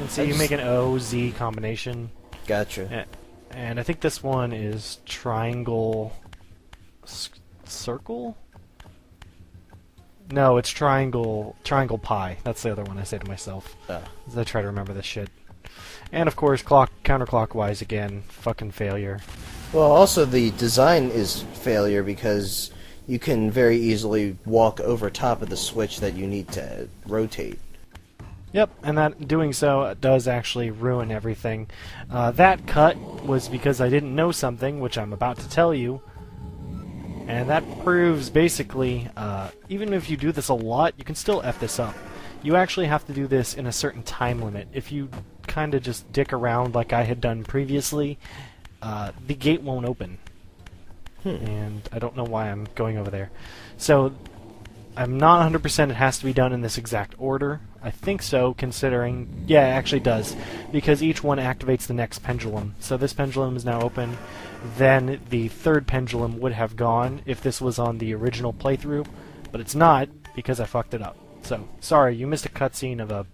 And so you make an O-Z combination. Gotcha. And I think this one is triangle... circle? No, it's triangle pi. That's the other one I say to myself. As I try to remember this shit. And of course, counterclockwise again. Fucking failure. Well, also the design is failure because you can very easily walk over top of the switch that you need to rotate. Yep, and that doing so does actually ruin everything. That cut was because I didn't know something, which I'm about to tell you. And that proves basically, even if you do this a lot, you can still F this up. You actually have to do this in a certain time limit. If you kind of just dick around like I had done previously, the gate won't open. And I don't know why I'm going over there. So, I'm not 100% it has to be done in this exact order. I think so, considering... Yeah, it actually does. Because each one activates the next pendulum. So this pendulum is now open. Then the third pendulum would have gone if this was on the original playthrough. But it's not, because I fucked it up. So, sorry, you missed a cutscene of a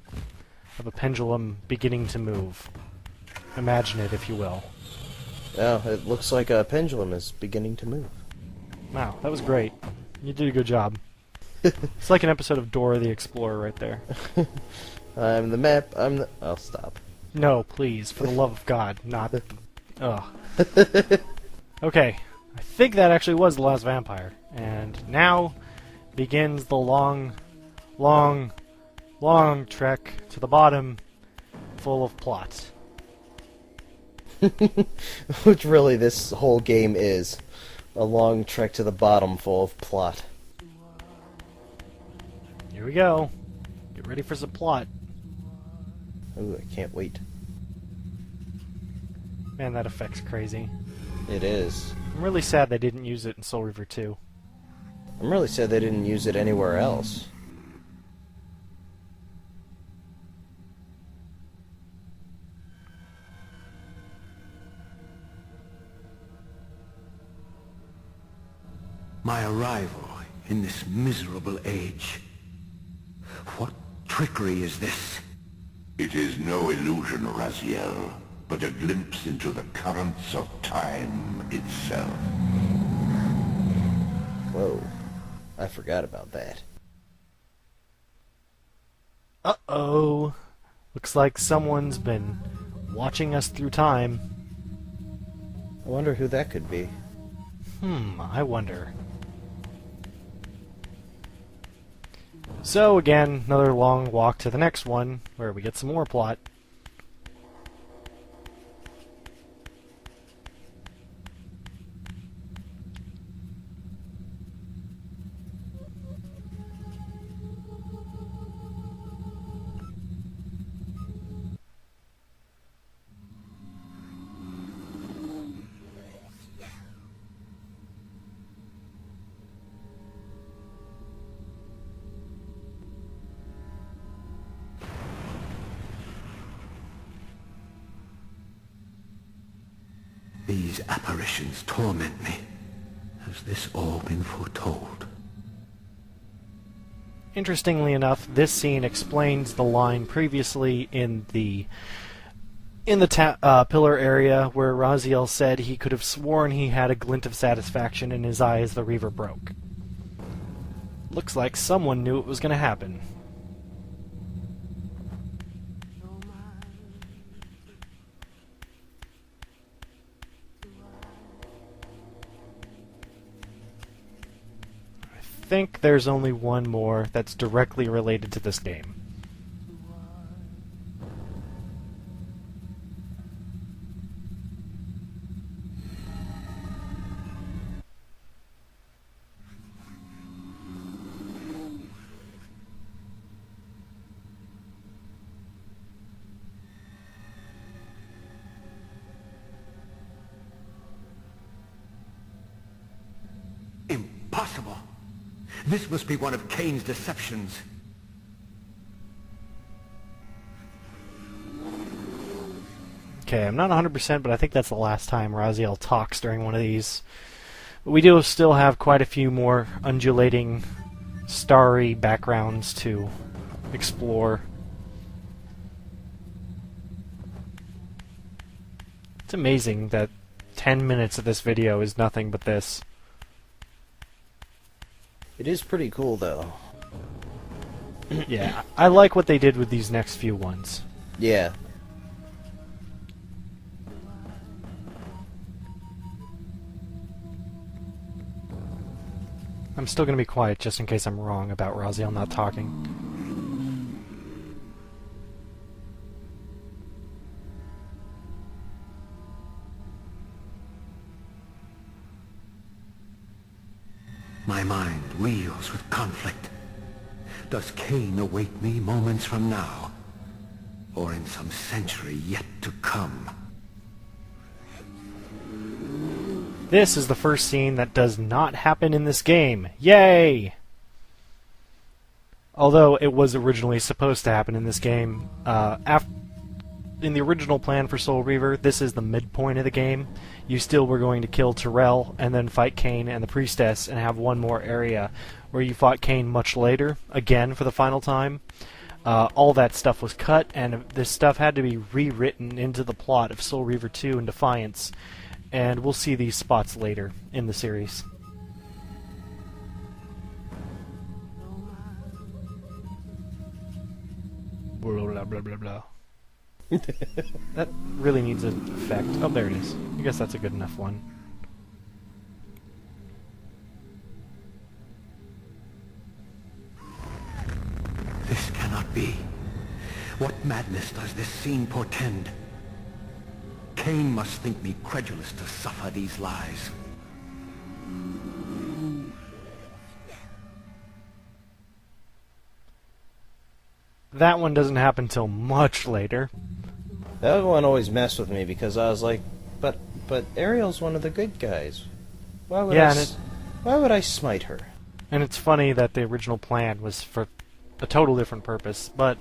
pendulum beginning to move. Imagine it, if you will. Oh, it looks like a pendulum is beginning to move. Wow, that was great. You did a good job. It's like an episode of Dora the Explorer right there. I'm the map, I'll stop. No, please, for the love of God, not... Ugh. Okay, I think that actually was the last vampire. And now begins the long trek to the bottom, full of plot. Which really this whole game is. A long trek to the bottom full of plot. Here we go. Get ready for some plot. Ooh, I can't wait. Man, that effect's crazy. It is. I'm really sad they didn't use it in Soul Reaver 2. I'm really sad they didn't use it anywhere else. My arrival in this miserable age. What trickery is this? It is no illusion, Raziel, but a glimpse into the currents of time itself. Whoa. I forgot about that. Uh-oh. Looks like someone's been watching us through time. I wonder who that could be. I wonder. So again, another long walk to the next one, where we get some more plot. These apparitions torment me. Has this all been foretold? Interestingly enough, this scene explains the line previously in the pillar area where Raziel said he could have sworn he had a glint of satisfaction in his eye as the Reaver broke. Looks like someone knew it was going to happen. I think there's only one more that's directly related to this game. Impossible! This must be one of Kane's deceptions. Okay, I'm not 100%, but I think that's the last time Raziel talks during one of these. But we do still have quite a few more undulating, starry backgrounds to explore. It's amazing that 10 minutes of this video is nothing but this. It is pretty cool, though. Yeah, I like what they did with these next few ones. Yeah. I'm still going to be quiet just in case I'm wrong about Raziel not talking. My mind reels with conflict. Does Cain await me moments from now? Or in some century yet to come? This is the first scene that does not happen in this game. Yay! Although it was originally supposed to happen in this game. In the original plan for Soul Reaver, this is the midpoint of the game. You still were going to kill Terrell and then fight Cain and the Priestess and have one more area where you fought Cain much later, again for the final time. All that stuff was cut, and this stuff had to be rewritten into the plot of Soul Reaver 2 and Defiance. And we'll see these spots later in the series. Blah, blah, blah, blah, blah. That really needs an effect. Oh, there it is. I guess that's a good enough one. This cannot be. What madness does this scene portend? Cain must think me credulous to suffer these lies. That one doesn't happen till much later. That one always messed with me because I was like, but Ariel's one of the good guys. Why would I smite her? And it's funny that the original plan was for a total different purpose, but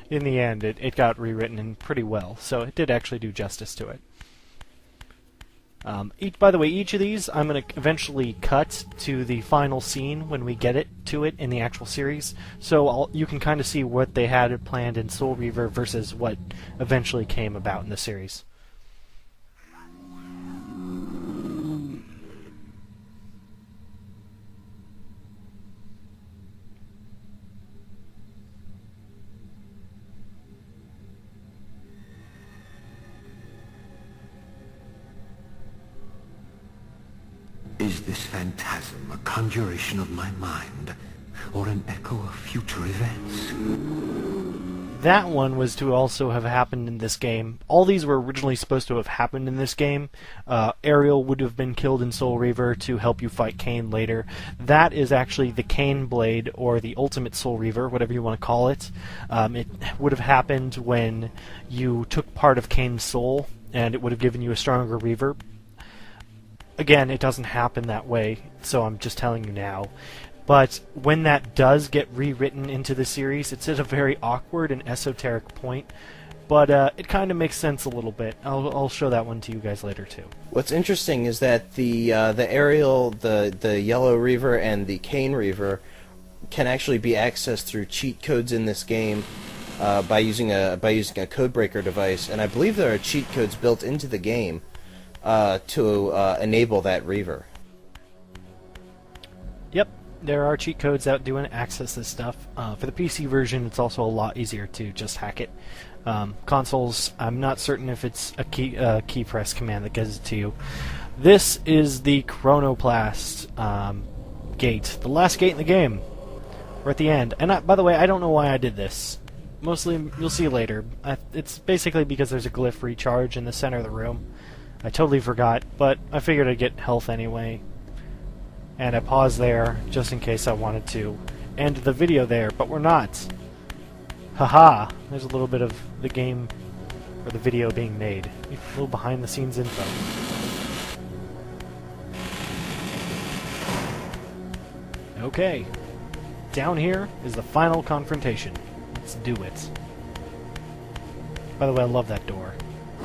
in the end it got rewritten and pretty well, so it did actually do justice to it. By the way, each of these I'm going to eventually cut to the final scene when we get to it in the actual series, so you can kind of see what they had planned in Soul Reaver versus what eventually came about in the series. Is this phantasm a conjuration of my mind, or an echo of future events? That one was to also have happened in this game. All these were originally supposed to have happened in this game. Ariel would have been killed in Soul Reaver to help you fight Cain later. That is actually the Cain Blade, or the Ultimate Soul Reaver, whatever you want to call it. It would have happened when you took part of Cain's soul, and it would have given you a stronger Reaver. Again, it doesn't happen that way, so I'm just telling you now. But when that does get rewritten into the series, it's at a very awkward and esoteric point, but it kind of makes sense a little bit. I'll show that one to you guys later too. What's interesting is that the Ariel, the Yellow Reaver, and the Cain Reaver can actually be accessed through cheat codes in this game by using a codebreaker device, and I believe there are cheat codes built into the game to enable that Reaver. Yep, there are cheat codes out doing access this stuff. For the PC version, it's also a lot easier to just hack it. Consoles, I'm not certain if it's a key press command that gives it to you. This is the Chronoplast gate, the last gate in the game. We're at the end, and by the way, I don't know why I did this. Mostly, you'll see later. It's basically because there's a glyph recharge in the center of the room. I totally forgot, but I figured I'd get health anyway. And I paused there, just in case I wanted to end the video there, but we're not. Haha! There's a little bit of the game, or the video being made. A little behind-the-scenes info. Okay. Down here is the final confrontation. Let's do it. By the way, I love that door.